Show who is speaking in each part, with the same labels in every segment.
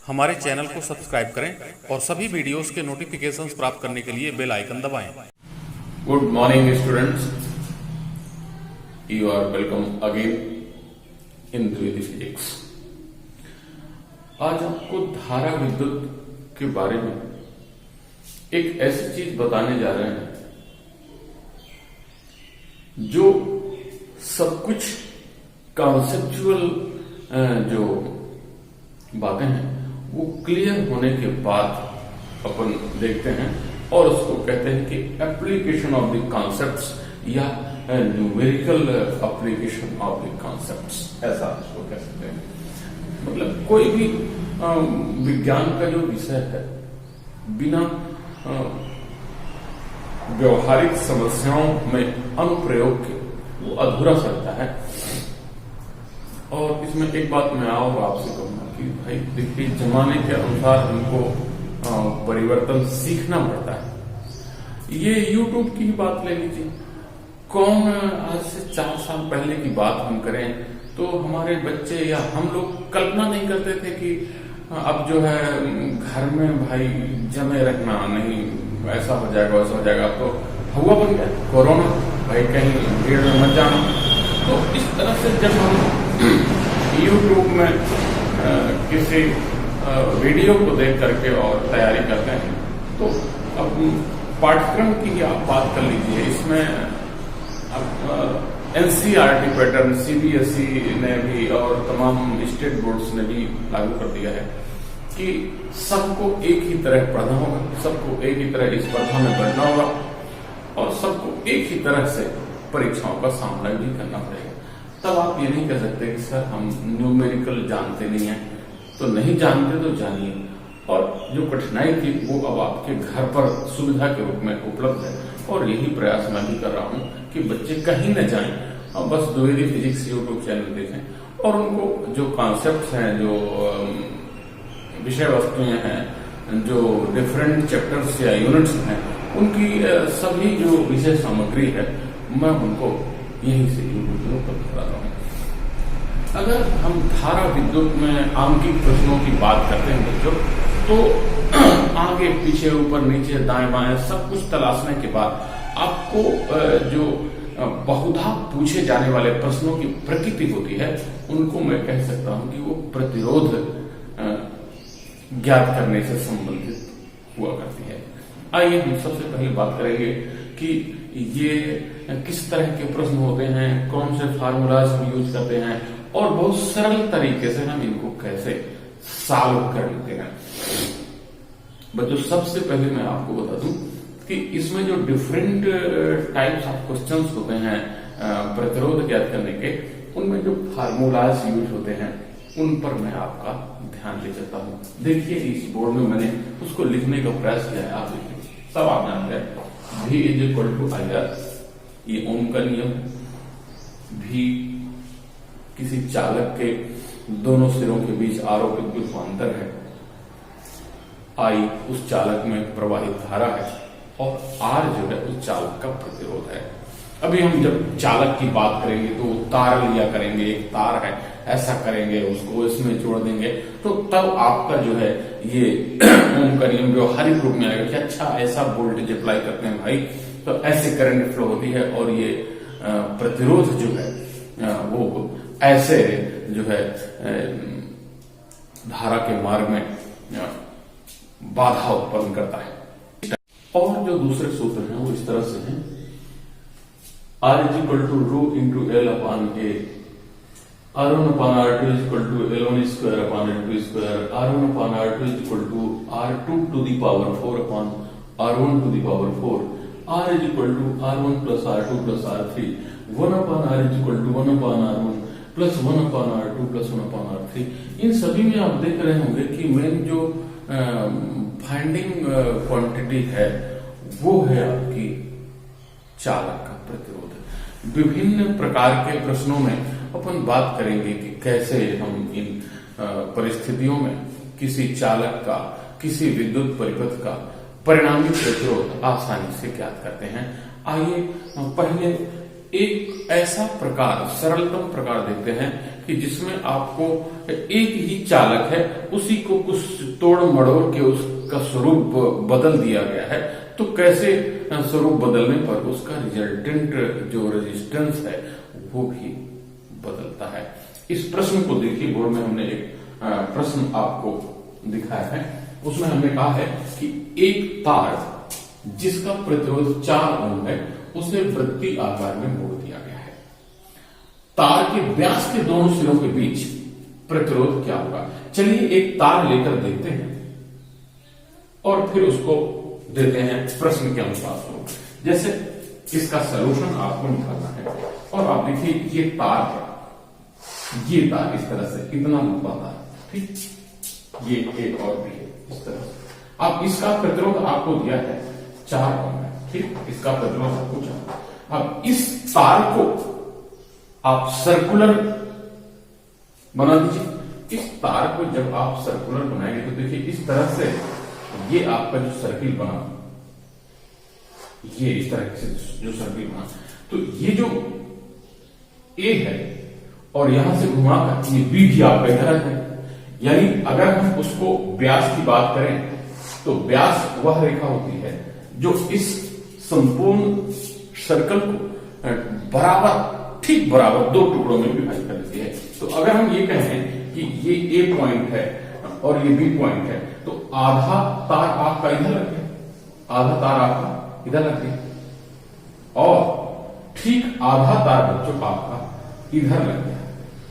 Speaker 1: हमारे चैनल को सब्सक्राइब करें और सभी वीडियोस के नोटिफिकेशंस प्राप्त करने के लिए बेल आइकन दबाएं।
Speaker 2: Good morning students, you are welcome again in द्वितीय फिजिक्स। आज आपको धारा विद्युत के बारे में एक ऐसी चीज बताने जा रहे हैं जो सब कुछ कॉन्सेप्चुअल जो बातें हैं वो क्लियर होने के बाद अपन देखते हैं और उसको कहते हैं कि एप्लीकेशन ऑफ द कॉन्सेप्ट्स या numerical application of the concepts, ऐसा उसको कह सकते हैं। मतलब कोई भी विज्ञान का जो विषय है बिना व्यवहारिक समस्याओं में अनुप्रयोग के वो अधूरा सा रहता है। और इसमें एक बात मैं आपसे कहूंगा कि भाई देखिए, जमाने के अनुसार हमको परिवर्तन सीखना पड़ता है। ये YouTube की बात ले लीजिए, कौन आज से 4 साल पहले की बात हम करें तो हमारे बच्चे या हम लोग कल्पना नहीं करते थे कि अब जो है घर में भाई जमे रखना नहीं, ऐसा हो जाएगा वैसा हो जाएगा। अब तो हुआ बन गया कोरोना, भाई कहीं भीड़ में मत जाना। तो इस तरह से जब हम YouTube में किसी वीडियो को देख करके और तैयारी करते हैं तो अब पाठ्यक्रम की ही आप बात कर लीजिए। इसमें अब NCERT पैटर्न CBSE ने भी और तमाम स्टेट बोर्ड्स ने भी लागू कर दिया है कि सबको एक ही तरह पढ़ना होगा, सबको एक ही तरह स्पर्धा में बढ़ना होगा और सबको एक ही तरह से परीक्षाओं का सामना भी करना पड़ेगा। तब आप ये नहीं कह सकते कि सर हम न्यूमेरिकल जानते नहीं हैं। तो नहीं जानते तो जानिए, और जो कठिनाई थी वो अब आपके घर पर सुविधा के रूप में उपलब्ध है। और यही प्रयास मैं भी कर रहा हूँ कि बच्चे कहीं न जाएं और बस द्वितीय फिजिक्स YouTube चैनल देखें और उनको जो कॉन्सेप्ट्स हैं, जो विषय वस्तुएं हैं, जो डिफरेंट चैप्टर्स या यूनिट्स हैं, उनकी सभी जो विषय सामग्री है मैं उनको यहीं से YouTube पर बताता हूँ। अगर हम धारा विद्युत में आंकिक प्रश्नों की बात करते हैं बच्चों, तो आगे पीछे ऊपर नीचे दाएं बाएं सब कुछ तलाशने के बाद आपको जो बहुधा पूछे जाने वाले प्रश्नों की प्रकृति होती है उनको मैं कह सकता हूं कि वो प्रतिरोध ज्ञात करने से संबंधित हुआ करती है। आइए हम सबसे पहले बात करेंगे कि ये किस तरह के प्रश्न होते हैं, कौन से फार्मूलाज हम यूज करते हैं और बहुत सरल तरीके से हम इनको कैसे सॉल्व कर लेते हैं। बच्चों, सबसे पहले मैं आपको बता दूं कि इसमें जो डिफरेंट टाइप्स ऑफ क्वेश्चंस होते हैं प्रतिरोध ज्ञात करने के, उनमें जो फार्मूलाज यूज होते हैं उन पर मैं आपका ध्यान ले सकता हूं। देखिए, इस बोर्ड में मैंने उसको लिखने का प्रयास किया है, आप देखिए। सब आप जानते हैं V = IR, ये ओम का नियम है। V किसी चालक के दोनों सिरों के बीच आरोपित विभवांतर है। I उस चालक में प्रवाहित धारा है और R जो है उस चालक का प्रतिरोध है। अभी हम जब चालक की बात करेंगे तो तार लिया करेंगे, एक तार है, ऐसा करेंगे, उसको इसमें जोड़ देंगे, तो तब आपका जो है ये ओम का नियम व्यवहारिक रूप में आएगा कि अच्छा ऐसा वोल्टेज अप्लाई करते हैं भाई तो ऐसे करंट फ्लो होती है और ये प्रतिरोध जो है वो ऐसे जो है धारा के मार्ग में बाधा उत्पन्न करता है। और जो दूसरे सूत्र हैं वो इस तरह से हैं, R = ρ×L/A, R1/R2 = L1²/L2², R1/R2 = R2⁴/R1⁴, R = R1+R2+R3, 1/R = 1/R1 + 1/R2 + 1/R3। इन सभी में आप देख रहे होंगे कि मेन जो फाइंडिंग क्वांटिटी है वो है आपकी चालक का प्रतिरोध। विभिन्न प्रकार के प्रश्नों में अपन बात करेंगे कि कैसे हम इन परिस्थितियों में किसी चालक का, किसी विद्युत परिपथ का परिणामी प्रतिरोध आसानी से ज्ञात करते हैं। आइए पहले एक ऐसा प्रकार, सरलतम प्रकार देखते हैं कि जिसमें आपको एक ही चालक है, उसी को कुछ तोड़ मड़ोड़ के उसका स्वरूप बदल दिया गया है। तो कैसे स्वरूप बदलने पर उसका रिजल्टेंट जो रेजिस्टेंस है वो भी बदलता है। इस प्रश्न को देखिए, बोर्ड में हमने एक प्रश्न आपको दिखाया है। उसमें हमने कहा है कि एक तार जिसका प्रतिरोध 4 ओम है उसे वृत्तीय आकार में मोड़ दिया गया है। तार के व्यास के दोनों सिरों के बीच प्रतिरोध क्या होगा? चलिए एक तार लेकर देखते हैं और फिर उसको देते हैं प्रश्न के अनुसार स्वरूप। जैसे इसका सलूशन आपको निकालना है और आप देखिए ये तार है, ये तार इस तरह से इतना लंबा तार, ठीक, ये एक और भी है इस तरह से। अब इसका प्रतिरोध आपको दिया है 4 ओम है, ठीक, इसका प्रतिरोध आपको 4। अब इस तार को आप सर्कुलर बना दीजिए। इस तार को जब आप सर्कुलर बनाएंगे तो देखिए इस तरह से ये आपका जो सर्किल बना, ये इस तरह से जो सर्किल बना, तो ये जो ए है और यहां से घुमाकर ये बी भी आपका इधर है। यानी अगर हम उसको व्यास की बात करें तो व्यास वह रेखा होती है जो इस संपूर्ण सर्कल को बराबर, ठीक बराबर 2 टुकड़ों में विभाजित कर देती है। तो अगर हम ये कहें कि ये ए पॉइंट है और ये बी पॉइंट है, तो आधा तार आपका इधर लग गया, आधा तार आपका इधर लग गया और ठीक आधा तार बच्चों आपका इधर लग गया।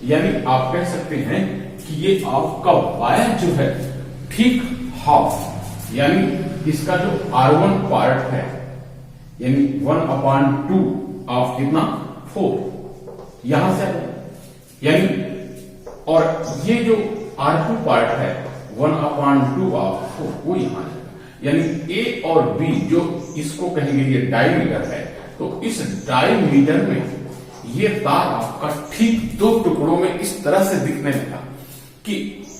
Speaker 2: यानी आप कह सकते हैं कि ये आपका वायर जो है ठीक हाफ, यानी इसका जो R1 पार्ट है यानी 1/2 ऑफ कितना 4 यहां से, यानी और ये जो R2 पार्ट है 1/2 ऑफ 4 वो यहां है। यानी ए और बी जो इसको कहेंगे ये डायमीटर है, तो इस डायमीटर में ये तार आपका ठीक 2 टुकड़ों में इस तरह से दिखने लगा कि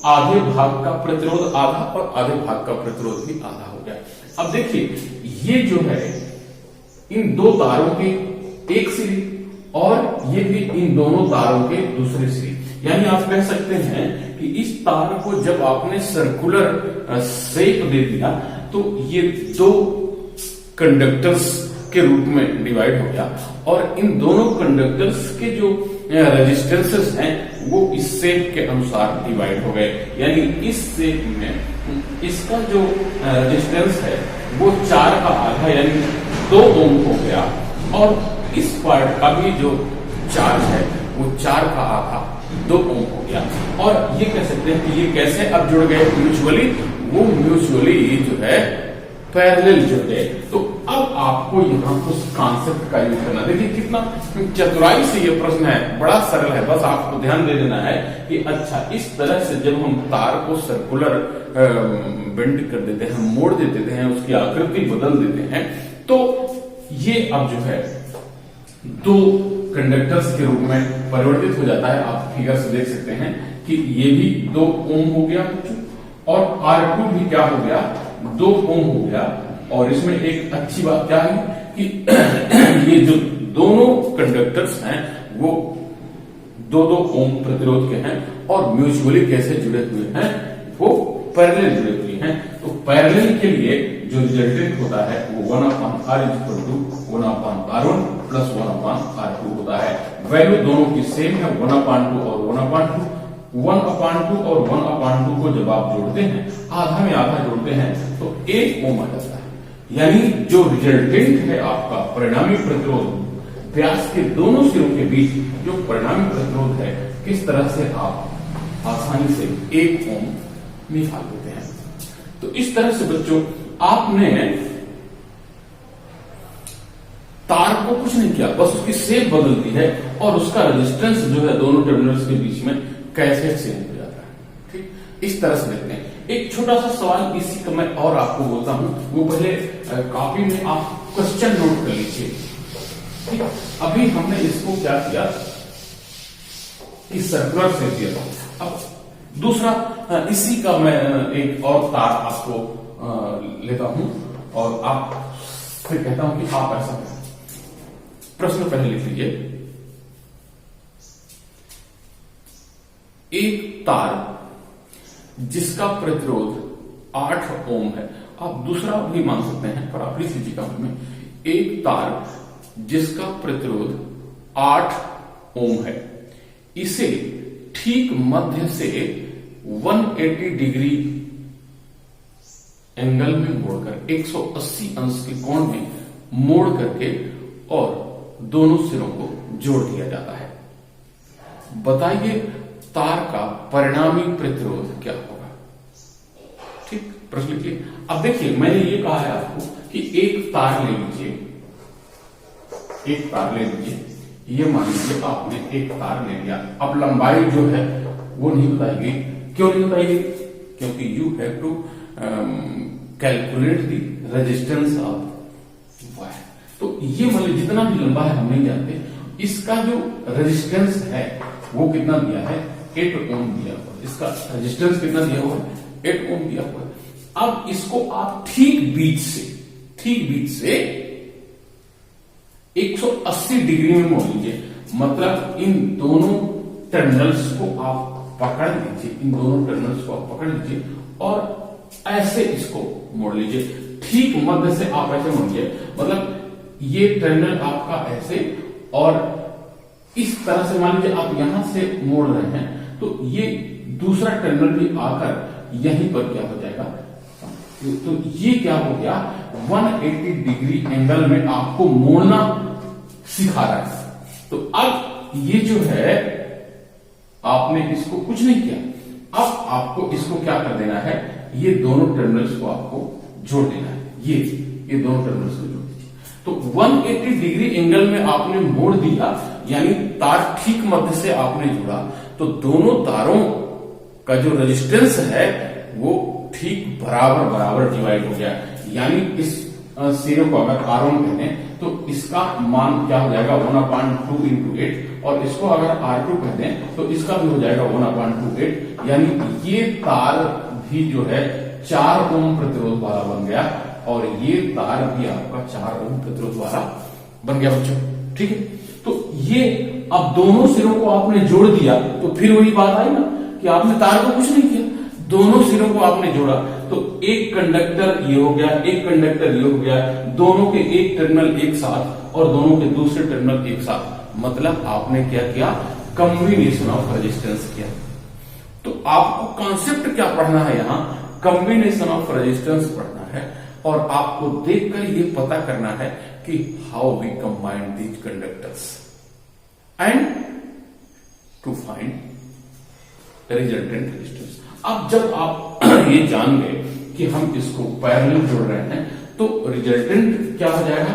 Speaker 2: आधे भाग का प्रतिरोध आधा और आधे भाग का प्रतिरोध भी आधा हो गया। अब देखिए ये जो है इन 2 तारों के एक सिरे और ये भी इन दोनों तारों के दूसरे सिरे, यानी आप कह सकते हैं कि इस तार को जब आपने सर्कुलर शेप दे दिया तो ये 2 कंडक्टर्स के रूप में डिवाइड हो गया और इन दोनों कंडक्टर्स के जो रेजिस्टेंसेस हैं वो इस शेप के अनुसार डिवाइड हो गए। यानी इस शेप में इसका जो रेजिस्टेंस है वो 4 का आधा यानी 2 ओम हो गया और इस पार्ट का भी जो चार्ज है वो 4 का आधा 2 ओम हो गया। और ये कह सकते हैं कि ये कैसे अब जुड़ गए म्यूचुअली, वो म्यूचुअली जो है पैरेलल जुड़ गए। तो अब आपको यहां उस कॉन्सेप्ट का यूज करना, देखिए कितना चतुराई से ये प्रश्न है, बड़ा सरल है। बस आपको ध्यान दे देना है कि अच्छा इस तरह से जब हम तार को सर्कुलर बेंड कर देते हैं, मोड़ देते हैं, उसकी आकृति बदल देते हैं, तो ये अब जो है 2 कंडक्टर्स के रूप में परिवर्तित हो जाता है। आप फिगर से देख सकते हैं कि ये भी 2 ओम हो गया और R2 भी क्या हो गया 2 ओम हो गया। और इसमें एक अच्छी बात क्या है कि ये जो दोनों कंडक्टर्स हैं वो 2-2 ओम प्रतिरोध के हैं और म्यूचुअली कैसे जुड़े हुए हैं, वो पैरेलल जुड़े हुए हैं। तो पैरेलल के लिए जो रिजल्टेंट होता है वो 1/R = 1/R1 + 1/R2 होता है। वैल्यू दोनों की सेम है 1/2 और 1/2। 1/2 और 1/2 को जब आप जोड़ते हैं, आधा में आधा जोड़ते हैं, तो 1 ओम आ जाता है। यानी जो रिजल्टेंट है आपका परिणामी प्रतिरोध, व्यास के दोनों सिरों के बीच जो परिणामी प्रतिरोध है, किस तरह से आप आसानी से 1 ओम निकाल देते हैं। तो इस तरह से बच्चों आपने तार को कुछ नहीं किया, बस उसकी शेप बदल दी है और उसका रेजिस्टेंस जो है दोनों टर्मिनल्स के बीच में कैसे चेंज हो जाता है। ठीक, इस तरह से देखते हैं। एक छोटा सा सवाल इसी का मैं और आपको बोलता हूं, वो पहले कॉपी में आप क्वेश्चन नोट कर लीजिए। ठीक, अभी हमने इसको क्या किया कि सर्कुलर से दिया था। अब दूसरा इसी का मैं एक और तार आपको लेता हूं और आप फिर कहता हूं कि आप ऐसा करें। प्रश्न पहले लिख लीजिए, एक तार जिसका प्रतिरोध 8 ओम है, आप दूसरा भी मान सकते हैं पर आप लिख लीजिए कमेंट में, एक तार जिसका प्रतिरोध 8 ओम है, इसे ठीक मध्य से 180 डिग्री एंगल में मोड़कर 180 अंश के कोण में मोड़ करके और दोनों सिरों को जोड़ दिया जाता है। बताइए तार का परिणामी प्रतिरोध क्या होगा। ठीक, प्रश्न लिखिए। अब देखिए मैंने ये कहा है आपको कि एक तार ले लीजिए, एक तार ले लीजिए, ये मान लीजिए आपने एक तार ले लिया। अब लंबाई जो है वो नहीं बताएगी। क्यों नहीं बताएगी? क्योंकि you have to calculate the resistance of wire. तो ये मान लीजिए जितना भी लंबा है हम नहीं जानते, इसका जो रेजिस्टेंस है वो कितना दिया है, 8 ओम दिया हुआ है। इसका रेजिस्टेंस कितना दिया हुआ है, 8 ओम दिया हुआ है। अब इसको आप ठीक बीच से 180 डिग्री में मोड़ लीजिए। मतलब इन दोनों टर्मिनल्स को आप पकड़ लीजिए, इन दोनों टर्मिनल्स को आप पकड़ लीजिए और ऐसे इसको मोड़ लीजिए। ठीक मध्य से आप ऐसे मोड़िए, मतलब ये टर्मिनल आपका ऐसे और इस तरह से, मान लीजिए आप यहां से मोड़ रहे हैं तो ये दूसरा टर्मिनल भी आकर यहीं पर क्या हो जाएगा, तो ये क्या हो गया, 180 डिग्री एंगल में आपको मोड़ना सिखा रहा है। तो अब ये जो है आपने इसको कुछ नहीं किया, अब आपको इसको क्या कर देना है, ये दोनों टर्मिनल्स को आपको जोड़ देना है। ये दोनों टर्मिनल्स को जोड़ दीजिए। तो 180 डिग्री एंगल में आपने मोड़ दिया, यानी तार ठीक मध्य से आपने जोड़ा, तो दोनों तारों का जो रेजिस्टेंस है वो ठीक बराबर डिवाइड हो गया। यानी इस सिरे को अगर R1 कहें तो इसका मान क्या हो जाएगा, 1/2 into 8, और इसको अगर R2 कह दें तो इसका भी हो जाएगा 1/2 यानी ये तार भी जो है 4 ओम प्रतिरोध वाला बन गया और ये तार भी आपका 4 ओम प्रतिरोध वाला बन गया बच्चों। ठीक है, तो ये अब दोनों सिरों को आपने जोड़ दिया तो फिर वही बात आई ना कि आपने तार को कुछ नहीं किया, दोनों सिरों को आपने जोड़ा तो एक कंडक्टर ये हो गया, एक कंडक्टर ये हो गया, दोनों के एक टर्मिनल एक साथ और दोनों के दूसरे टर्मिनल एक साथ। मतलब आपने क्या किया, कॉम्बिनेशन ऑफ रेजिस्टेंस किया। तो आपको कॉन्सेप्ट क्या पढ़ना है, यहां कॉम्बिनेशन ऑफ रेजिस्टेंस पढ़ना है और आपको देखकर ये पता करना है कि how we combine these conductors and to find resultant resistance. अब जब आप ये जान गए कि हम इसको पैरेलल जोड़ रहे हैं तो रिजल्टेंट क्या हो जाएगा,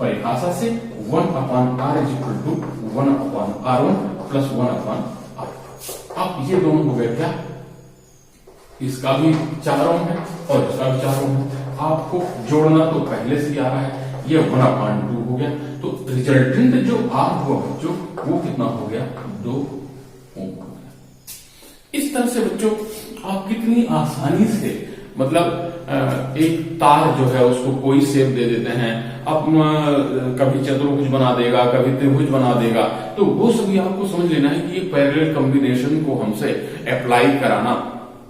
Speaker 2: परिभाषा से 1/r = 1/r1 + 1/r। अब ये दोनों हो गए क्या, इसका भी 4 ओम है और इसका भी 4 ओम है। आपको जोड़ना तो पहले से ही आ रहा है, ये 1/2 हो गया। तो रिजल्टेंट जो R हुआ बच्चों वो कितना हो गया, 2 ओम हो गया। इस तरह से बच्चों आप कितनी आसानी से, मतलब एक तार जो है उसको कोई शेप दे देते हैं, अब कभी चतुर्भुज बना देगा, कभी त्रिभुज बना देगा, तो वो सभी आपको समझ लेना है कि ये पैरेलल कॉम्बिनेशन को हमसे अप्लाई कराना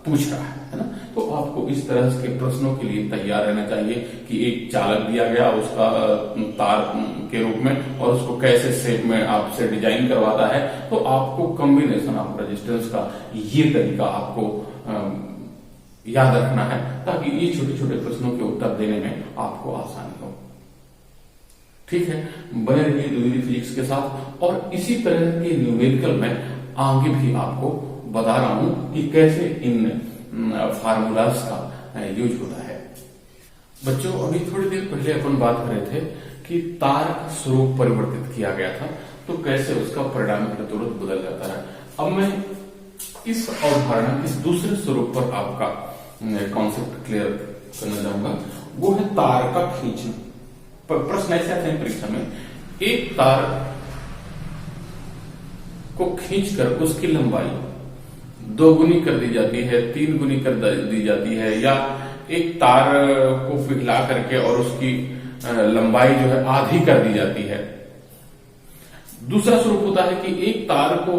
Speaker 2: पूछ रहा है ना। तो आपको इस तरह के प्रश्नों के लिए तैयार रहना चाहिए कि एक चालक दिया गया उसका तार के रूप में और उसको कैसे शेप में आपसे डिजाइन करवाता है, तो आपको कॉम्बिनेशन ऑफ रेजिस्टेंस का ये तरीका आपको याद रखना है ताकि ये छोटे छोटे प्रश्नों के उत्तर देने में आपको आसानी हो। ठीक है, बने रहिए द्वितीय फिजिक्स के साथ और इसी तरह के न्यूमेरिकल में आगे भी आपको बता रहा हूं कि कैसे इन फार्मूलाज का यूज होता है। बच्चों अभी थोड़ी देर पहले अपन बात कर रहे थे कि तार का स्वरूप परिवर्तित किया गया था तो कैसे उसका परिणामी प्रतिरोध बदल जाता है। अब मैं इस अवधारणा, इस दूसरे स्वरूप पर आपका कॉन्सेप्ट क्लियर करना चाहूंगा, वो है तार का खींचना। प्रश्न ऐसे आते हैं परीक्षा में, एक तार को खींचकर उसकी लंबाई 2 गुनी कर दी जाती है, 3 गुनी कर दी जाती है, या एक तार को पिघला करके और उसकी लंबाई जो है आधी कर दी जाती है। दूसरा स्वरूप होता है कि एक तार को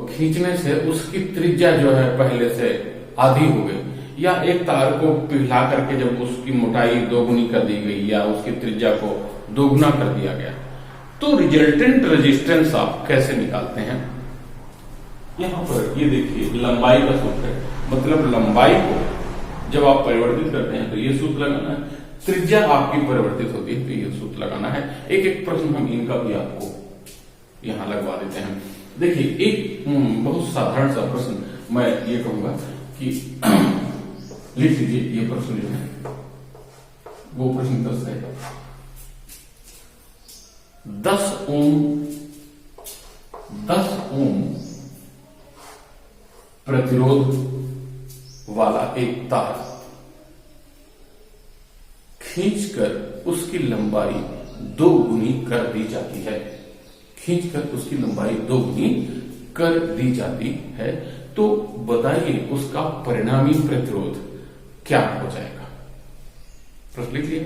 Speaker 2: खींचने से उसकी त्रिज्या जो है पहले से आधी हो गई, या एक तार को पिघला करके जब उसकी मोटाई दोगुनी कर दी गई या उसकी त्रिज्या को दोगुना कर दिया गया, तो रिजल्टेंट रेजिस्टेंस आप कैसे निकालते हैं? यहां पर ये देखिए लंबाई का सूत्र है, मतलब लंबाई को जब आप परिवर्तित करते हैं तो ये सूत्र लगाना है, त्रिज्या आपकी परिवर्तित होती है तो ये सूत्र लगाना है। एक एक प्रश्न हम इनका भी आपको यहां लगवा देते हैं। देखिए एक बहुत साधारण सा प्रश्न मैं ये कहूंगा कि लिख लीजिए, ये प्रश्न जो है वो प्रश्न 10 है। 10 ओम प्रतिरोध वाला एक तार खींचकर उसकी लंबाई 2 गुनी कर दी जाती है, खींचकर उसकी लंबाई 2 गुनी कर दी जाती है, तो बताइए उसका परिणामी प्रतिरोध क्या हो जाएगा? प्रश्न लिख लिया।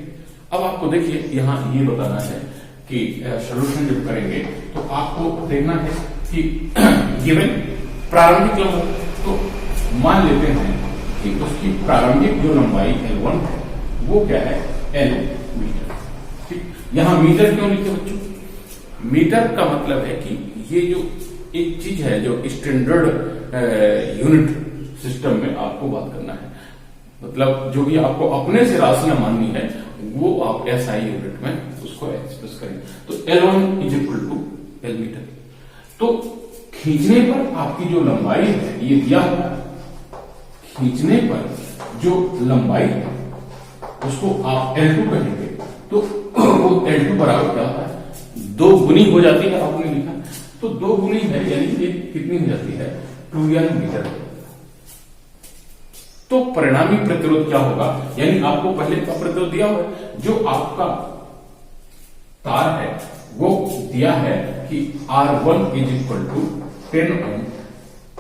Speaker 2: अब आपको देखिए यहां ये बताना है कि सॉल्यूशन जब करेंगे तो आपको देखना है कि गिवन प्रारंभिक लंबाई, तो मान लेते हैं कि उसकी प्रारंभिक जो लंबाई L1 है वो क्या है? L metre. ठीक, यहां मीटर क्यों लिखे बच्चों? मीटर का मतलब है कि ये जो एक चीज है जो स्टैंडर्ड यूनिट सिस्टम में आपको बात करना है, मतलब जो भी आपको अपने से राशियां माननी है वो आप SI यूनिट में उसको एक्सप्रेस करें। तो L1 is equal to L metre. तो खींचने पर आपकी जो लंबाई है ये दिया हुआ है, खींचने पर जो लंबाई है उसको आप L2 कहेंगे, तो वो L2 बराबर क्या होता है? 2 गुनी हो जाती है, आपने लिखा तो 2 गुनी है, यानी ये कितनी हो जाती है? 2L metre. तो परिणामी प्रतिरोध क्या होगा? यानी आपको पहले का प्रतिरोध दिया हुआ है, जो आपका तार है वो दिया है कि R1 इज इक्वल टू 10 ओम।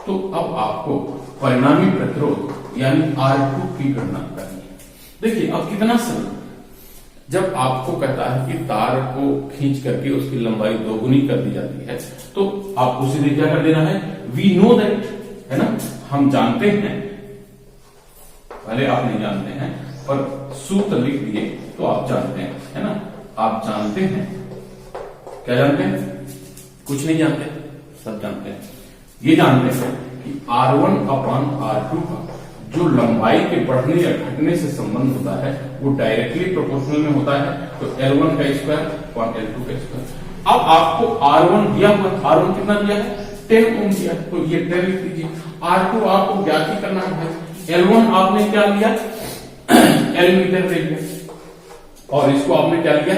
Speaker 2: तो अब आपको परिणामी प्रतिरोध यानी R2 की गणना करनी है। देखिए अब कितना सरल, जब आपको कहता है कि तार को खींच करके उसकी लंबाई 2 गुनी कर दी जाती है, तो आपको सीधे क्या कर देना है? वी नो दैट, है ना, हम जानते हैं, पहले आप नहीं जानते हैं पर सूत्र लिख दिए तो आप जानते हैं, है ना, आप जानते हैं। क्या जानते हैं? कुछ नहीं जानते, सब जानते हैं। ये जानते हैं कि R1 अपॉन R2 का जो लंबाई के बढ़ने या घटने से संबंध होता है वो डायरेक्टली प्रोपोर्शनल में होता है, तो L1 का स्क्वायर अपॉन L2 का स्क्वायर। अब आपको R1 दिया हुआ, R1 कितना दिया है? 10 ओम दिया, तो ये 10 लिख लीजिए। R2 आपको ज्ञात ही करना है भाई। L1 आपने क्या लिया? L मीटर ले लिया, और इसको आपने क्या लिया?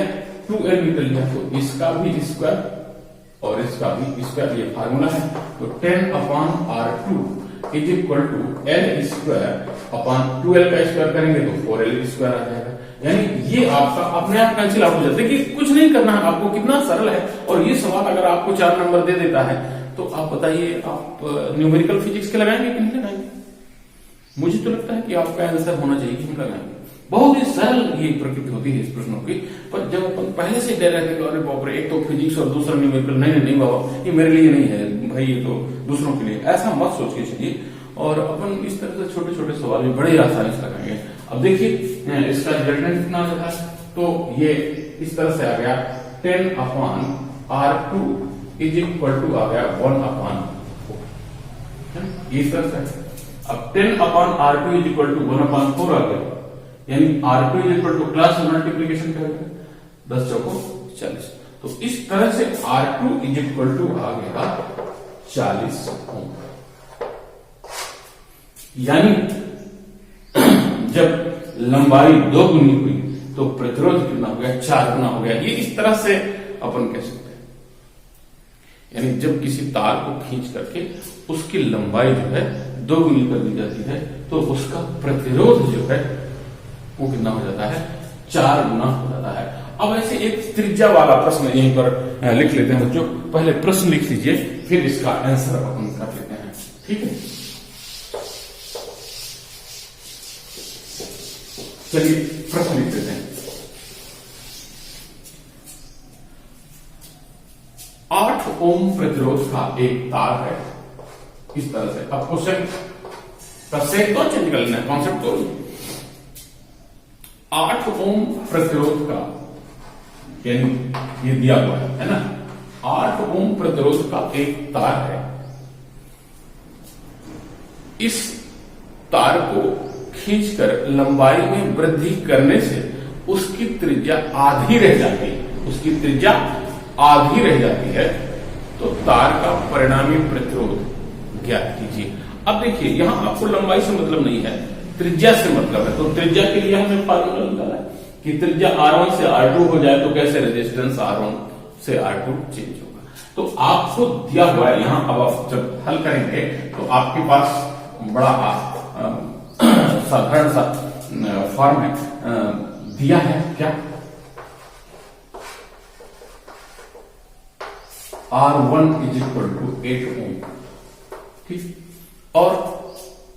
Speaker 2: 2L मीटर लिया, तो इसका भी स्क्वायर और इसका भी स्क्वायर, ये फार्मूला है। तो 10 upon R2 is equal to L square upon 2L का स्क्वायर करेंगे तो 4L स्क्वायर आ जाएगा। यानी ये आपका अपने आप कैंसिल आउट हो जाता है कि कुछ नहीं करना है आपको, कितना सरल है। और ये सवाल अगर आपको 4 नंबर दे देता है तो आप बताइए आप न्यूमेरिकल फिजिक्स के लगाएंगे कि नहीं लगाएंगे? मुझे तो लगता है कि आपका आंसर होना चाहिए कि हम लगाएंगे। बहुत ही सरल ये प्रकृति होती है इस प्रश्नों की, पर जब अपन पहले से डर रहते हैं, अरे बाप रे, एक तो फिजिक्स और दूसरा न्यूमेरिकल, नहीं बाबा ये मेरे लिए नहीं है भाई, ये तो दूसरों के लिए, ऐसा मत सोच के चलिए। और अपन इस तरह से छोटे छोटे सवाल भी बड़े आसानी से लगाएंगे। अब देखिए इसका रिजल्टेंट कितना आ जाता है, तो ये इस तरह से आ गया 10 upon R2 is equal to आ गया 1 अपॉन 4, इस तरह से। अब 10 upon R2 is equal to 1 upon 4 आ गया, यानी R2 is equal to cross multiplication करेंगे 10 चौको 40। तो इस तरह से R2 इज इक्वल टू आ गया 40 ओम। यानी जब लंबाई 2 गुनी हुई तो प्रतिरोध कितना हो गया? 4 गुना हो गया। ये इस तरह से अपन कह सकते हैं। यानी जब किसी तार को खींच करके उसकी लंबाई जो है 2 गुनी कर दी जाती है तो उसका प्रतिरोध जो है वो कितना हो जाता है? 4 गुना हो जाता है। अब ऐसे एक त्रिज्या वाला प्रश्न यहीं पर लिख लेते हैं बच्चों। पहले प्रश्न लिख लीजिए, फिर इसका आंसर अपन कर लेते हैं, ठीक है? चलिए प्रश्न लिख लेते हैं। ओम प्रतिरोध का एक तार है, इस तरह से। अब क्वेश्चन का सेट तो चेंज कर लेना है, कॉन्सेप्ट तो 8 ओम प्रतिरोध का, यानी ये दिया हुआ है ना, 8 ओम प्रतिरोध का एक तार है। इस तार को खींचकर लंबाई में वृद्धि करने से उसकी त्रिज्या आधी रह जाती है, उसकी त्रिज्या आधी रह जाती है, तो तार का परिणामी प्रतिरोध ज्ञात कीजिए। अब देखिए यहां आपको लंबाई से मतलब नहीं है, त्रिज्या से मतलब है। तो त्रिज्या के लिए हमें फार्मूला निकाला है कि त्रिज्या R1 से R2 हो जाए तो कैसे रेजिस्टेंस R1 से R2 चेंज होगा। तो आपको दिया हुआ है यहां, अब आप जब हल करेंगे तो आपके पास बड़ा साधारण सा फॉर्म है, दिया है क्या, R1 = 8 ओम, ठीक। और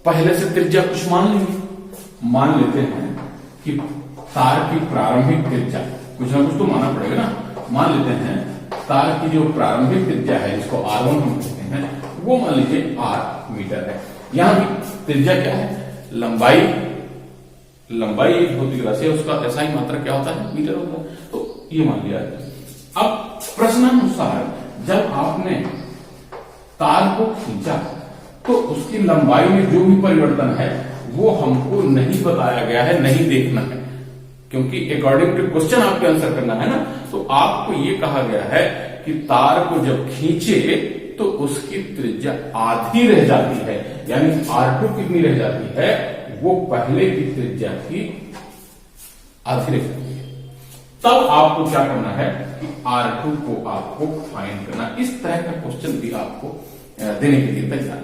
Speaker 2: पहले से त्रिज्या कुछ मान लेंगे, मान लेते हैं कि तार की प्रारंभिक त्रिज्या, कुछ ना कुछ तो मानना पड़ेगा ना, मान लेते हैं तार की जो प्रारंभिक त्रिज्या है जिसको R1 हम कहते हैं, वो मान लीजिए R मीटर है। यहां भी त्रिज्या क्या है, लंबाई एक भौतिक राशि है, उसका ऐसा ही मात्रा क्या होता है, मीटर होता है, तो ये मान लिया है। अब प्रश्नानुसार जब आपने तार को खींचा तो उसकी लंबाई में जो भी परिवर्तन है वो हमको नहीं बताया गया है, नहीं देखना है, क्योंकि अकॉर्डिंग टू क्वेश्चन आपके आंसर करना है ना। तो आपको ये कहा गया है कि तार को जब खींचे तो उसकी त्रिज्या आधी रह जाती है, यानी R2 कितनी रह जाती है, वो पहले की त्रिज्या की आधी रह जाती है। तब आपको क्या करना है कि R2 को आपको फाइंड करना। इस तरह का क्वेश्चन भी आपको देने के लिए तैयार है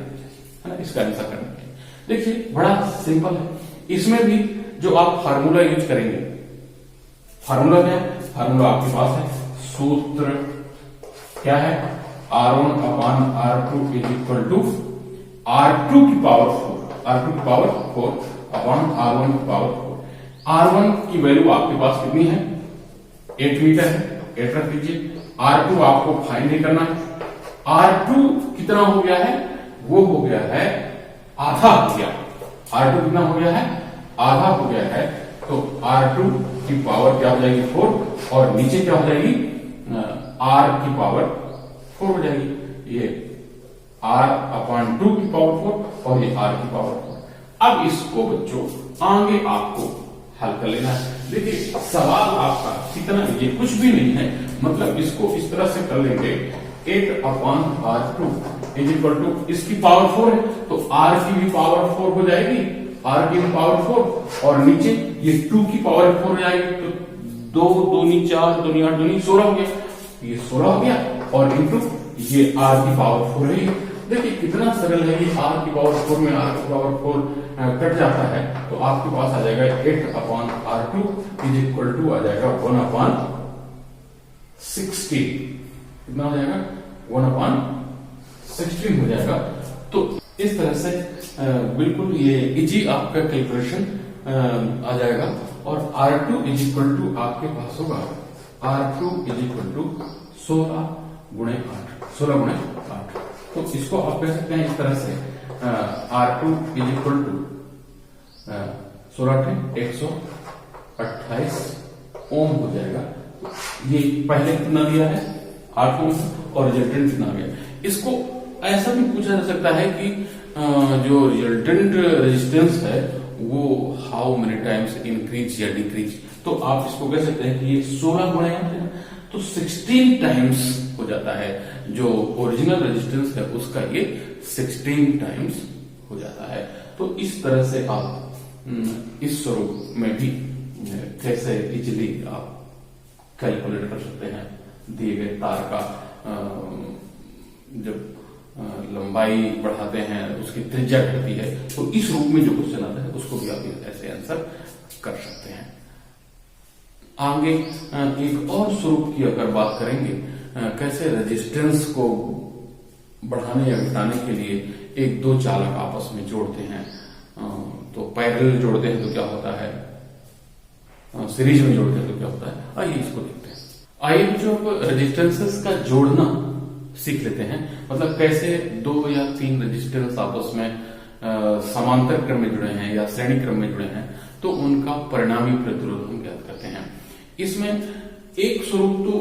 Speaker 2: ना, इसका आंसर करने के लिए। देखिए बड़ा सिंपल है, इसमें भी जो आप फार्मूला यूज करेंगे, फार्मूला क्या है, फार्मूला आपके पास है, सूत्र क्या है, R1/R2 = R2 की पावर 4 अपॉन R1 की पावर 4। R1 की वैल्यू आपके पास कितनी है, 8 मीटर है, 8 रख लीजिए। R2 आपको फाइंड नहीं करना है, R2 कितना हो गया है, वो हो गया है आधा हो गया, R2 कितना हो गया है, आधा हो गया है। तो R2 की पावर क्या हो जाएगी, 4, और नीचे क्या हो जाएगी, R की पावर 4 हो जाएगी। ये R/2 की पावर 4 और ये R की पावर 4। अब इसको बच्चों आगे आपको हल कर लेना है। देखिए सवाल आपका कितना, ये कुछ भी नहीं है, मतलब इसको इस तरह से कर लेंगे, 8/R2 = इसकी पावर 4 है तो R की भी पावर 4 हो जाएगी, R की भी पावर 4, और नीचे ये 2 की पावर 4 हो जाएगी, तो 2 दूनी 4 दूनी 8 दूनी 16 हो गया, ये 16 हो गया, और इंटू ये R की पावर 4 है। देखिए कितना सरल है, ये R की पावर 4 में R की पावर 4 कट जाता है, तो आपके पास आ जाएगा 8/R2 = आ जाएगा 1/16, कितना हो जाएगा, 1/16 हो जाएगा। तो इस तरह से बिल्कुल ये इजी आपका कैलकुलेशन आ जाएगा। और R2 = आपके पास होगा, R2 = 16 × 8। तो इसको आप कह सकते हैं इस तरह से, R2 = 16 × 128 ओम हो जाएगा। ये पहले कितना दिया है, 8 ओम, और रिजल्टेंट कितना गया। इसको ऐसा भी पूछा जा सकता है कि जो रिजल्टेंट रेजिस्टेंस है वो हाउ मेनी टाइम्स इंक्रीज या डिक्रीज। तो आप इसको कह सकते हैं कि ये 16 गुणा तो 16 टाइम्स हो जाता है, जो ओरिजिनल रेजिस्टेंस है उसका ये 16 टाइम्स हो जाता है। तो इस तरह से आप इस स्वरूप में भी कैसे इजिली आप कैलकुलेट कर सकते हैं दिए गए तार का, जब लंबाई बढ़ाते हैं उसकी त्रिज्या घटती है, तो इस रूप में जो क्वेश्चन आता है उसको भी आप ऐसे आंसर कर सकते हैं। आगे एक और स्वरूप की अगर बात करेंगे, कैसे रेजिस्टेंस को बढ़ाने या घटाने के लिए एक दो चालक आपस में जोड़ते हैं। तो पैरेलल जोड़ते हैं तो क्या होता है, सीरीज में जोड़ते हैं तो क्या होता है, आइए इसको देखते हैं। आइए जो रेजिस्टेंसेस का जोड़ना सीख लेते हैं। मतलब कैसे 2 या 3 रेजिस्टेंस आपस में समांतर क्रम में जुड़े हैं या श्रेणी क्रम में जुड़े हैं, तो उनका परिणामी प्रतिरोध हम ज्ञात करते हैं। इसमें एक स्वरूप तो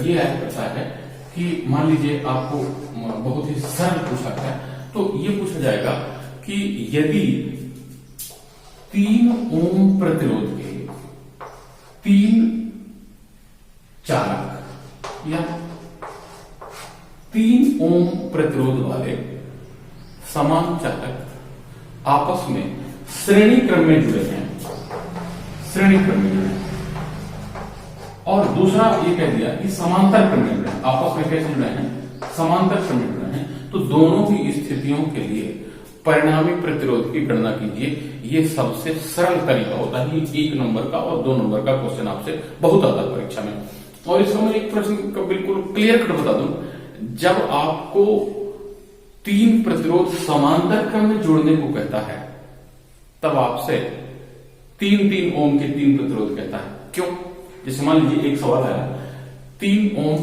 Speaker 2: ये ऐड करता है कि मान लीजिए आपको बहुत ही सरल पूछा गया, तो ये पूछा जाएगा कि यदि 3 ओम प्रतिरोध के 3 चालक या 3 ओम प्रतिरोध वाले समान चालक आपस में श्रेणी क्रम में जुड़े हैं, श्रेणी क्रम में जुड़े हैं, और दूसरा ये कह दिया कि समांतर क्रम में जुड़े हैं। आपस में कैसे जुड़े हैं? समांतर क्रम में जुड़े हैं। तो दोनों ही स्थितियों के लिए परिणामी प्रतिरोध की गणना कीजिए। ये सबसे सरल तरीका होता है। ये 1 नंबर का और 2 नंबर का क्वेश्चन आपसे बहुत आता है परीक्षा में। और इसमें मैं एक प्रश्न का बिल्कुल क्लियर कट बता दूं, जब आपको 3 प्रतिरोध समांतर क्रम में जोड़ने को कहता है, तब आपसे 3 ओम के 3 प्रतिरोध कहता है। क्यों? जैसे मान लीजिए एक सवाल आया, 3 ओम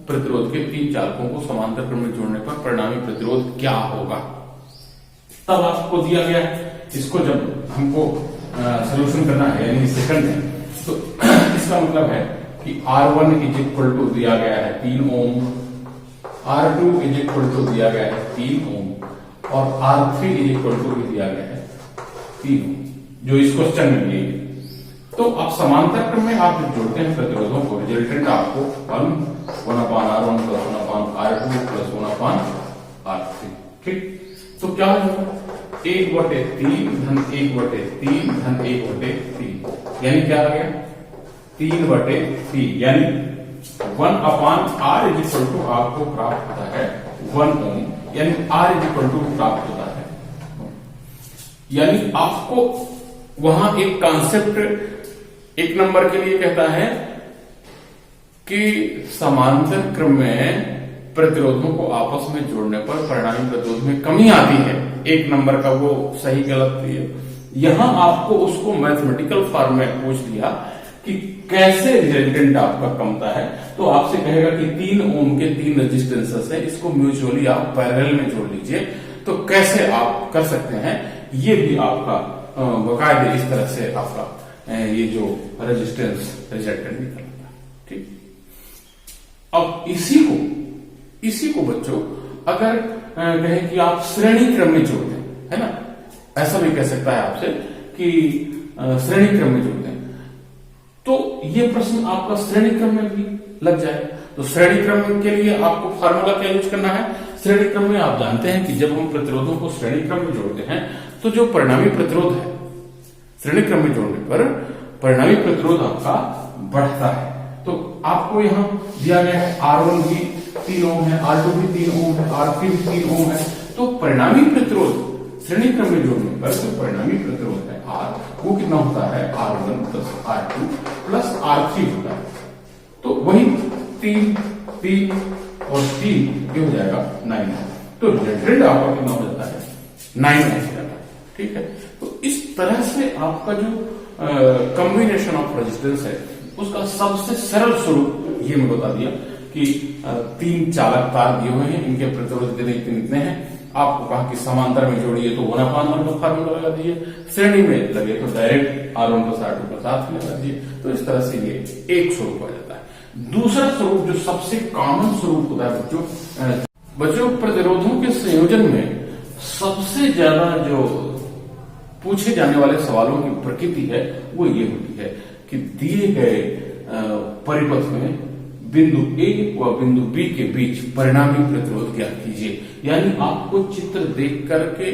Speaker 2: प्रतिरोध के 3 चालकों को समांतर क्रम में जोड़ने पर परिणामी प्रतिरोध क्या होगा? तब आपको दिया गया है। इसको जब हमको सॉल्यूशन करना है, यानी सेकंड है, तो इसका मतलब है कि R1 इज इक्वल टू दिया गया है 3 ओम, R2 इज इक्वल टू दिया गया है 3 ओम, और R3 इज इक्वल टू दिया गया है 3 ओम, जो इस क्वेश्चन में दिए गए। तो आप समांतर क्रम में आप जब जोड़ते हैं प्रतिरोधों को, रिजल्टेंट आपको 1/R1 + 1/R2 + 1/R3, ठीक? तो क्या होगा? 1/3 धन 1/3 धन 1/3, यानी क्या आ गया? 3/3, यानी 1/R इज इक्वल टू आपको प्राप्त होता है 1 ओम, यानी R इज इक्वल टू प्राप्त होता है। यानी आपको वहां एक कॉन्सेप्ट 1 नंबर के लिए कहता है कि समांतर क्रम में प्रतिरोधों को आपस में जोड़ने पर परिणामी प्रतिरोध में कमी आती है। 1 नंबर का वो सही गलत है। यहां आपको उसको मैथमेटिकल फॉर्म में पूछ दिया कि कैसे रिजल्टेंट आपका कमता है, तो आपसे कहेगा कि 3 ओम के 3 रेजिस्टेंसेस है, इसको म्यूचुअली आप पैरेलल में जोड़ लीजिए। तो कैसे आप कर सकते हैं, ये भी आपका बकायदे इस तरह से आपका ये जो रेजिस्टेंस रिजल्टेंट निकलता है, ठीक? अब इसी को बच्चों अगर कहें कि आप श्रेणी क्रम में जोड़ दें, है ना, ऐसा भी कह सकता है आपसे कि श्रेणी क्रम में जोड़ दें, तो ये प्रश्न आपका श्रेणी क्रम में भी लग जाए। तो श्रेणी क्रम के लिए आपको फार्मूला क्या यूज करना है? श्रेणी क्रम में आप जानते हैं कि जब हम प्रतिरोधों को श्रेणी क्रम में जोड़ते हैं, तो जो परिणामी प्रतिरोध है श्रेणी क्रम में जोड़ने पर परिणामी प्रतिरोध आपका बढ़ता है। तो आपको यहां दिया गया है R1 भी 3 ओम है, R2 भी 3 ओम है, R3 भी 3 ओम है। तो परिणामी प्रतिरोध श्रेणी क्रम में जोड़ने पर जो परिणामी प्रतिरोध है R, वो कितना होता है? R1 + R2 + R3 होता है। तो वही 3 और 3 ये हो जाएगा 9। तो रिजल्टेंट आपका कितना हो जाता है? 9 हो जाता है, ठीक है? तो इस तरह से आपका जो कॉम्बिनेशन ऑफ रेजिस्टेंस है, उसका सबसे सरल स्वरूप ये मैं बता दिया कि 3 चालक तार दिए हुए हैं, इनके प्रतिरोध इतने हैं। आपको कहा कि समांतर में जोड़िए तो 1/R का फार्मूला लगा दीजिए, श्रेणी में लगे तो डायरेक्ट R1 + R2 + R3 लगा दीजिए। तो इस तरह से ये एक स्वरूप आ जाता है। दूसरा स्वरूप जो सबसे कॉमन स्वरूप होता है बच्चों प्रतिरोधों के संयोजन में सबसे ज्यादा जो पूछे जाने वाले सवालों की प्रकृति है वो ये होती है कि दिए गए परिपथ में बिंदु A व बिंदु B के बीच परिणामी प्रतिरोध ज्ञात कीजिए। यानी आपको चित्र देख करके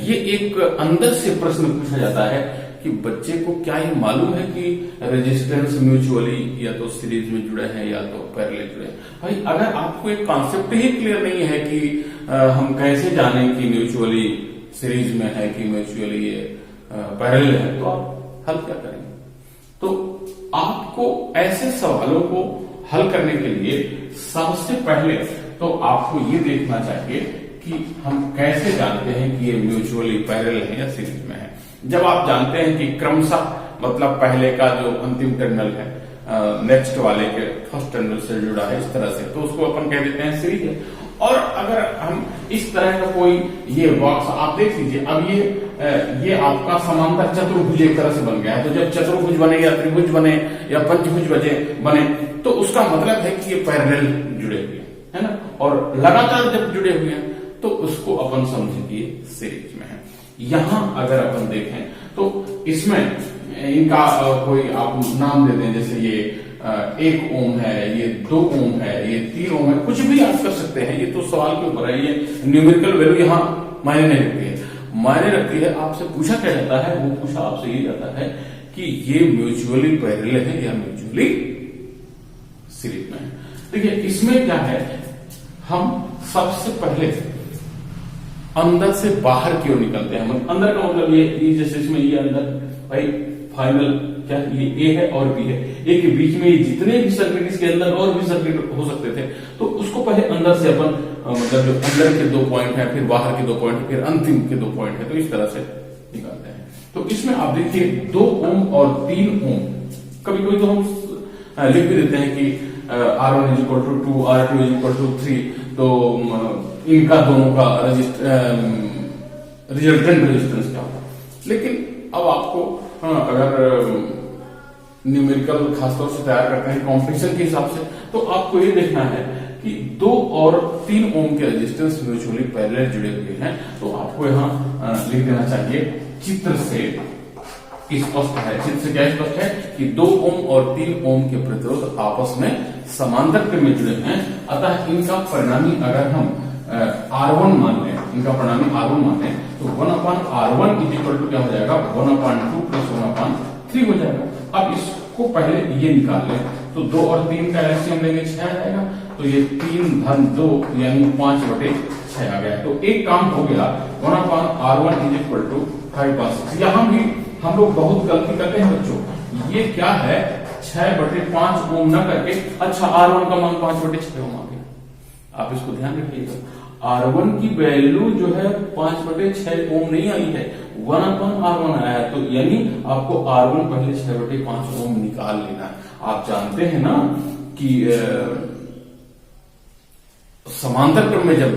Speaker 2: ये एक अंदर से प्रश्न पूछा जाता है कि बच्चे को क्या ये मालूम है कि रेजिस्टेंस म्यूचुअली या तो सीरीज में जुड़े हैं या तो पैरेलल जुड़े हैं। भाई अगर आपको एक कॉन्सेप्ट ही क्लियर नहीं है कि हम कैसे जाने कि म्यूचुअली सीरीज में है कि म्यूचुअली ये पैरेलल है, तो आप हल क्या करेंगे? तो आपको ऐसे सवालों को हल करने के लिए सबसे पहले तो आपको ये देखना चाहिए कि हम कैसे जानते हैं कि ये म्यूचुअली पैरेलल है या सीरीज में है। जब आप जानते हैं कि क्रमशः मतलब पहले का जो अंतिम टर्मिनल है नेक्स्ट वाले के फर्स्ट टर्मिनल से जुड़ा है, इस तरह से, तो उसको अपन कह देते हैं सीरीज है। और अगर हम इस तरह का कोई ये बॉक्स आप देख लीजिए, अब ये आपका समांतर चतुर्भुज एक तरह से बन गया है। तो जब चतुर्भुज बने या त्रिभुज बने या पंचभुज बने तो उसका मतलब है कि ये पैरेलल जुड़े हुए है ना, और लगातार जब जुड़े हुए हैं तो उसको अपन समझिए सीरीज में है। यहां अगर अपन देखें तो इसमें इनका कोई आप नाम दे दें, जैसे ये 1 ओम है, ये 2 ओम है, ये 3 ओम है, कुछ भी आप कर सकते हैं। ये तो सवाल के ऊपर है, ये न्यूमेरिकल वैल्यू यहाँ मायने नहीं रखती है। मायने रखती है आपसे पूछा क्या जाता है, वो पूछा आपसे ये जाता है कि ये म्यूचुअली पैरेलल है या म्यूचुअली सीरीज में है। देखिए इसमें क्या है, हम सबसे पहले अंदर से बाहर की ओर निकलते हैं। अंदर का मतलब ये जैसे इसमें ये अंदर भाई फाइनल क्या ये ए है और बी है, ए के बीच में जितने भी सर्किट, इसके अंदर और भी सर्किट हो सकते थे, तो उसको पहले अंदर से अपन मतलब जो अंदर के 2 पॉइंट है, फिर बाहर के 2 पॉइंट, फिर अंतिम के 2 पॉइंट है, तो इस तरह से निकालते हैं। तो इसमें आप देखिए 2 ओम और 3 ओम, कभी कभी तो हम लिख भी देते हैं कि R1 = 2, R2 = 3, तो इनका दोनों का रिजल्टेंट रेजिस्टेंस क्या होगा। लेकिन अब आपको अगर न्यूमेरिकल खासतौर से तैयार करते हैं कंपटीशन के हिसाब से, तो आपको ये देखना है कि 2 और 3 ओम के रेजिस्टेंस म्यूचुअली पैरेलल जुड़े हुए हैं। तो आपको यहाँ लिख देना चाहिए, चित्र से स्पष्ट है, चित्र से क्या स्पष्ट है कि 2 ओम और 3 ओम के प्रतिरोध आपस में समांतर क्रम में जुड़े हैं। अतः इनका परिणामी अगर हम R1 मान लें, इनका परिणामी R1 मान लें, तो 1/R1 = क्या हो जाएगा, 1/2 + 1/3 हो जाएगा। अब इसको पहले ये निकाल लें, तो 2 और 3 का एलसीएम लेंगे 6 आ जाएगा, तो ये 3 धन 2 यानी 5/6 आ गया। तो एक काम हो गया, 1/R1 = 5/6। यहां भी हम लोग बहुत गलती करते हैं बच्चों, ये क्या है 6/5 ओम न करके, अच्छा R1 का मान 5/6 ओम आ गया। आप इसको ध्यान रखिएगा, R1 की वैल्यू जो है 5/6 ओम नहीं आई है, 1/R1 आया है। तो यानी आपको R1 पहले 6/5 ओम निकाल लेना है। आप जानते हैं ना कि समांतर क्रम में जब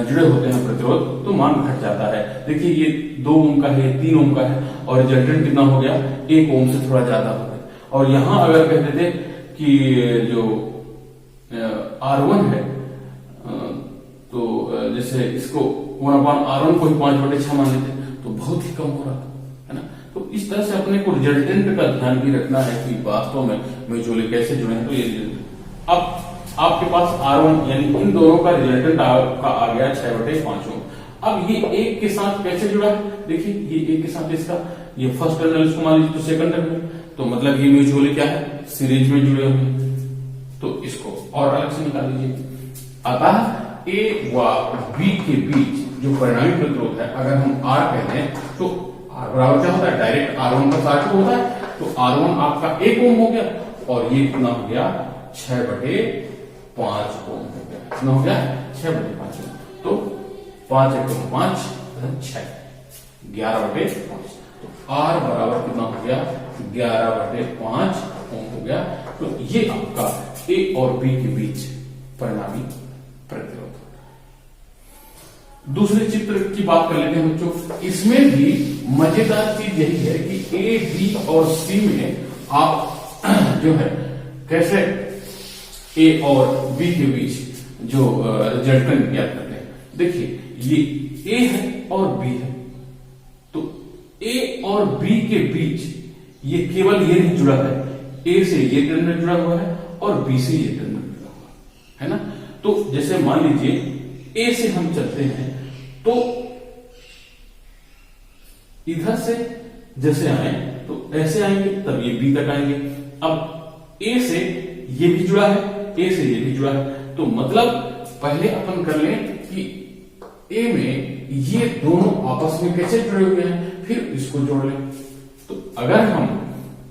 Speaker 2: जुड़े होते हैं प्रतिरोध तो मान घट जाता है। देखिए ये 2 ओम का है, 3 ओम का है, और रिजल्टेंट कितना हो गया, 1 ओम से थोड़ा ज्यादा हो गया। और यहां अगर कहते थे कि जो R1 है, तो जैसे इसको 1/R1 को ही 5/6 मान लेते तो बहुत ही कम हो रहा था, है ना। तो इस तरह से अपने को रिजल्टेंट का ध्यान भी रखना है कि वास्तव में म्यूचुअली कैसे जुड़े हैं। तो ये अब आपके पास R1 यानी इन दोनों का रिजल्टेंट का आ गया 6/5 ओम। अब ये एक के साथ कैसे जुड़ा है, देखिए ये एक के साथ इसका ये फर्स्ट टर्मिनल, इसको मान लीजिए तो सेकंड टर्मिनल, तो मतलब ये म्यूचुअली क्या है, सीरीज में जुड़े हुए हैं। तो इसको और अलग से निकाल लीजिए। अतः A व B के बीच जो परिणामी प्रतिरोध है, अगर हम R कहते हैं तो R बराबर क्या होता है, डायरेक्ट R1 + R2 होता है। तो R1 आपका 1 ओम हो गया, और ये कितना हो गया 6/5 ओम हो गया। कितना हो गया 6/5 ओम। तो 5 × 5 = 6, 11/5। तो R बराबर कितना हो गया 11/5 ओम हो गया। तो ये आपका A और B के बीच परिणामी प्रतिरोध। दूसरे चित्र की बात कर लेते हैं बच्चों। इसमें भी मजेदार चीज यही है कि A, B और C में आप जो है कैसे A और B के बीच जो रिजल्टेंट ज्ञात करते हैं। देखिए ये A है और B है, तो A और B के बीच ये केवल ये नहीं जुड़ा है, A से ये टर्मिनल जुड़ा हुआ है और B से ये टर्मिनल जुड़ा हुआ है ना। तो जैसे मान लीजिए A से हम चलते हैं, तो इधर से जैसे आए तो ऐसे आएंगे, तब ये B तक आएंगे। अब A से ये भी जुड़ा है, A से ये भी जुड़ा है, तो मतलब पहले अपन कर लें कि A में ये दोनों आपस में कैसे जुड़े हुए हैं, फिर इसको जोड़ लें। तो अगर हम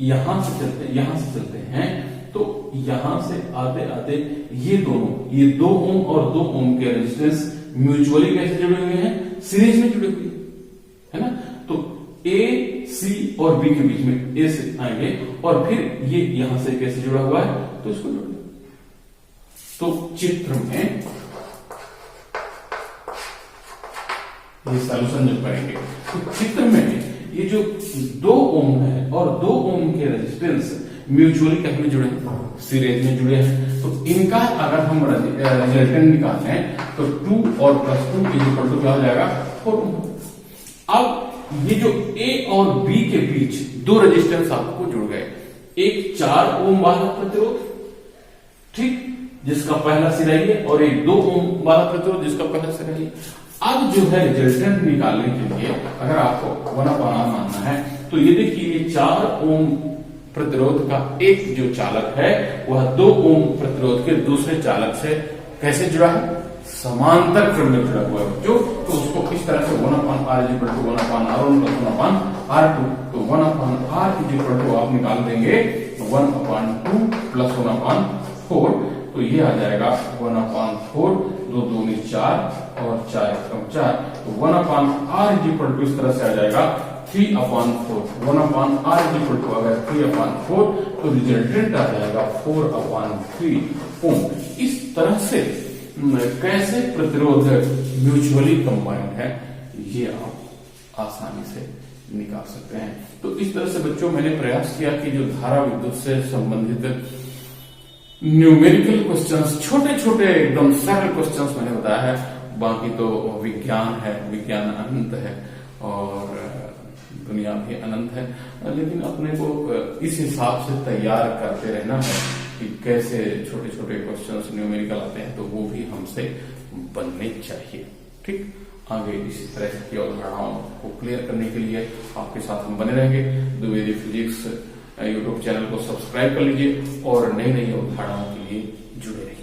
Speaker 2: यहां से चलते हैं, तो यहां से आते आते ये दोनों, ये 2 ओम और 2 ओम के रेजिस्टेंस म्यूचुअली कैसे जुड़े हुए हैं, सीरीज में जुड़े हुए हैं, है ना। तो A, C और बी के बीच में ए से आएंगे और फिर ये यहां से कैसे जुड़ा हुआ है तो इसको जोड़ दें। तो चित्र में ये सॉल्यूशन जब करेंगे तो चित्र में ये जो 2 ओम है और 2 ओम के रेजिस्टेंस म्यूचुअली कहीं जुड़े हैं, सीरीज में जुड़े हैं। तो इनका अगर हम रिजल्टेंट निकालते हैं तो 2 और +2 इक्वल टू क्या हो जाएगा 4 ओम। अब ये जो ए और बी के बीच 2 रेजिस्टेंस आपको जुड़ गए, एक 4 ओम वाला प्रतिरोध, ठीक, जिसका पहला सिरा है, और एक 2 ओम वाला प्रतिरोध जिसका पहला सिरा है। अब जो है रिजल्टेंट निकालने के लिए अगर आपको 1/R मानना है तो ये देखिए 4 ओम प्रतिरोध का एक जो चालक है वह 2 ओम प्रतिरोध के दूसरे चालक से कैसे जुड़ा है, समांतर क्रम में जुड़ा हुआ है जो, तो उसको इस तरह से 1/R = 1/R1 + 1/R2, तो 1/R आप निकाल देंगे 1/2 + 1/4, तो ये आ जाएगा 1/4, 2 दूनी 4 और 4 × 4, तो 1/R इस तरह से आ जाएगा 3/4। 1/R अगर 3/4 तो रिजल्टेंट आ जाएगा 4/3 ओम। इस तरह से कैसे प्रतिरोध म्यूचुअली कंबाइंड है ये आप आसानी से निकाल सकते हैं। तो इस तरह से बच्चों मैंने प्रयास किया कि जो धारा विद्युत से संबंधित न्यूमेरिकल क्वेश्चंस, छोटे छोटे एकदम सरल क्वेश्चंस मैंने बताया है। बाकी तो विज्ञान है, विज्ञान अनंत है और दुनिया भी अनंत है, लेकिन अपने को इस हिसाब से तैयार करते रहना है कि कैसे छोटे छोटे क्वेश्चंस न्यूमेरिकल आते हैं तो वो भी हमसे बनने चाहिए। ठीक, आगे इसी तरह की अवधारणाओं को क्लियर करने के लिए आपके साथ हम बने रहेंगे। द्विवेदी फिजिक्स यूट्यूब चैनल को सब्सक्राइब कर लीजिए और नई नई अवधारणाओं के लिए जुड़े रहिए।